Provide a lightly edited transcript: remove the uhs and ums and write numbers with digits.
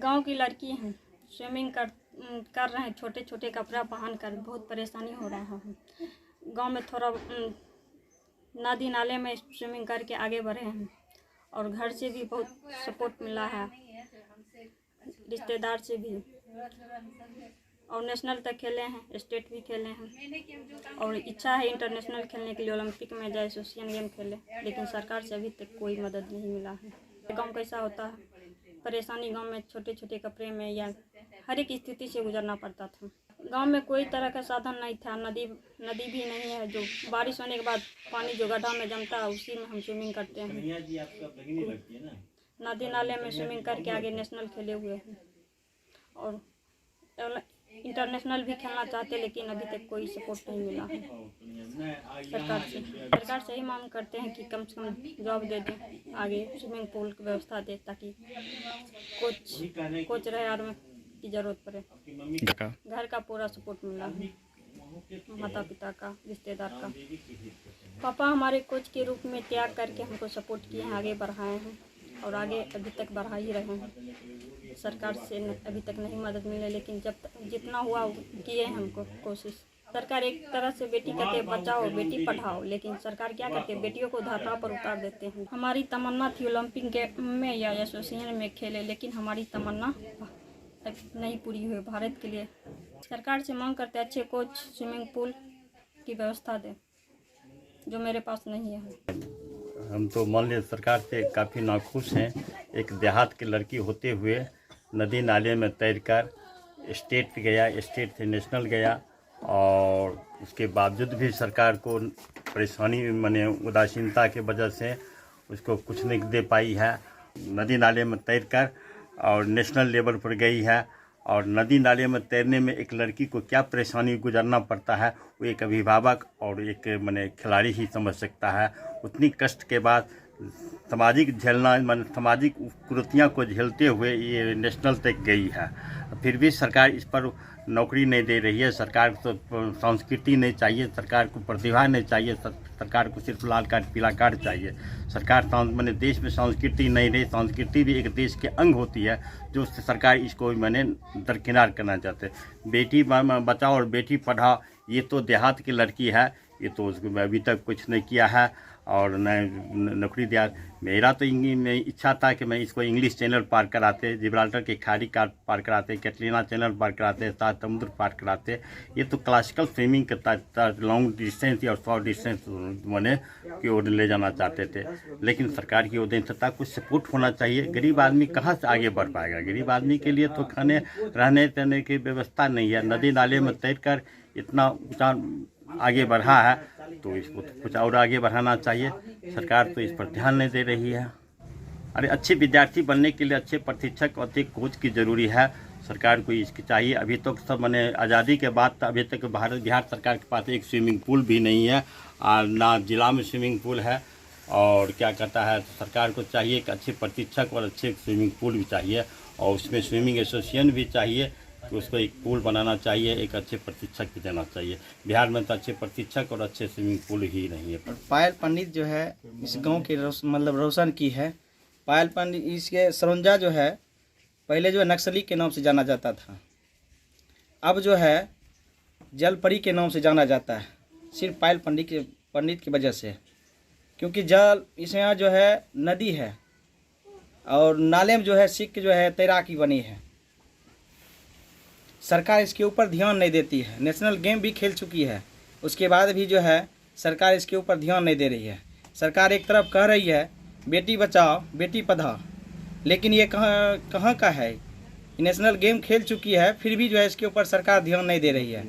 गांव की लड़की हैं, स्विमिंग कर रहे हैं, छोटे छोटे कपड़ा पहन कर बहुत परेशानी हो रहा है। गांव में थोड़ा नदी नाले में स्विमिंग करके आगे बढ़े हैं और घर से भी बहुत सपोर्ट मिला है, रिश्तेदार से भी, और नेशनल तक खेले हैं, स्टेट भी खेले हैं और इच्छा है इंटरनेशनल खेलने के लिए, ओलंपिक में जाए, एशियन गेम खेले, लेकिन सरकार से अभी तक कोई मदद नहीं मिला है। गांव कैसा होता है, परेशानी गांव में छोटे छोटे कपड़े में या हर एक स्थिति से गुजरना पड़ता था। गांव में कोई तरह का साधन नहीं था, नदी भी नहीं है, जो बारिश होने के बाद पानी जो गड्ढा में जमता है उसी में हम स्विमिंग करते हैं। नदी नाले में स्विमिंग करके आगे नेशनल खेले हुए हैं और इंटरनेशनल भी खेलना चाहते, लेकिन अभी तक कोई सपोर्ट नहीं मिला है सरकार से ही मांग करते हैं कि कम से कम जॉब दे दें, आगे स्विमिंग पूल की व्यवस्था दे, ताकि कोच रहे और की ज़रूरत पड़े। घर का पूरा सपोर्ट मिला है, माता पिता का, रिश्तेदार का। पापा हमारे कोच के रूप में त्याग करके हमको सपोर्ट किए हैं, आगे बढ़ाए हैं और आगे अभी तक बढ़ा ही रहे हैं। सरकार से अभी तक नहीं मदद मिले, लेकिन जब जितना हुआ किए हैं हमको कोशिश। सरकार एक तरह से बेटी कहते बचाओ, बेटी पढ़ाओ, लेकिन सरकार क्या करते हैं, बेटियों को धरना पर उतार देते हैं। हमारी तमन्ना थी ओलंपिक में या एसोसिएशन में खेले, लेकिन हमारी तमन्ना तक नहीं पूरी हुई। भारत के लिए सरकार से मांग करते अच्छे कोच, स्विमिंग पूल की व्यवस्था दे, जो मेरे पास नहीं है। हम तो मान लीजिए सरकार से काफ़ी नाखुश हैं। एक देहात की लड़की होते हुए नदी नाले में तैरकर स्टेट गया, स्टेट से नेशनल गया, और उसके बावजूद भी सरकार को परेशानी माने उदासीनता की वजह से उसको कुछ नहीं दे पाई है। नदी नाले में तैरकर और नेशनल लेवल पर गई है, और नदी नाले में तैरने में एक लड़की को क्या परेशानी गुजरना पड़ता है वो एक अभिभावक और एक माने खिलाड़ी ही समझ सकता है। उतनी कष्ट के बाद सामाजिक झेलना माने सामाजिक कुरीतियों को झेलते हुए ये नेशनल तक गई है, फिर भी सरकार इस पर नौकरी नहीं दे रही है। सरकार को संस्कृति नहीं चाहिए, सरकार को प्रतिभा नहीं चाहिए, सरकार को सिर्फ लाल कार्ड पीला कार्ड चाहिए। सरकार मैंने देश में संस्कृति नहीं रही, संस्कृति भी एक देश के अंग होती है, जो सरकार इसको मैंने दरकिनार करना चाहते। बेटी बचाओ और बेटी पढ़ाओ, ये तो देहात की लड़की है, ये तो उसको अभी तक कुछ नहीं किया है और न नौकरी दिया। मेरा तो में इच्छा था कि मैं इसको इंग्लिश चैनल पार कराते, जिब्राल्टर के खाड़ी पार कराते, कैटलीना चैनल पार कराते, सात समुद्र पार कराते। ये तो क्लासिकल स्विमिंग के लॉन्ग डिस्टेंस या शॉर्ट डिस्टेंस मैंने की ओर ले जाना चाहते थे, लेकिन सरकार की उदासीनता कुछ सपोर्ट होना चाहिए। गरीब आदमी कहाँ से आगे बढ़ पाएगा? गरीब आदमी के लिए तो खाने रहने सहने की व्यवस्था नहीं है। नदी नाले में तैरकर इतना ऊँचा आगे बढ़ा है, तो इसको तो कुछ और आगे बढ़ाना चाहिए। सरकार तो इस पर ध्यान नहीं दे रही है। अरे अच्छे विद्यार्थी बनने के लिए अच्छे प्रशिक्षक और अच्छे कोच की ज़रूरी है, सरकार को इसकी चाहिए। अभी तक सब मैंने आज़ादी के बाद अभी तक बिहार सरकार के पास एक स्विमिंग पूल भी नहीं है, और ना जिला में स्विमिंग पूल है। और क्या कहता है, तो सरकार को चाहिए कि अच्छे प्रशिक्षक और अच्छे स्विमिंग पूल भी चाहिए, और उसमें स्विमिंग एसोसिएशन भी चाहिए कि उसको एक पूल बनाना चाहिए, एक अच्छे प्रशिक्षक भी देना चाहिए। बिहार में तो अच्छे प्रशिक्षक और अच्छे स्विमिंग पूल ही नहीं है। पायल पंडित जो है इस गांव के मतलब रोशन की है। पायल पंडित इसके सरौंजा जो है पहले जो है नक्सली के नाम से जाना जाता था, अब जो है जलपरी के नाम से जाना जाता है, सिर्फ पायल पंडित की वजह से। क्योंकि जल इस यहाँ जो है नदी है और नाले में जो है सिक्क जो है तैराकी बनी है। सरकार इसके ऊपर ध्यान नहीं देती है। नेशनल गेम भी खेल चुकी है, उसके बाद भी जो है सरकार इसके ऊपर ध्यान नहीं दे रही है। सरकार एक तरफ कह रही है बेटी बचाओ बेटी पढ़ाओ, लेकिन ये कहाँ का है? नेशनल गेम खेल चुकी है, फिर भी जो है इसके ऊपर सरकार ध्यान नहीं दे रही है।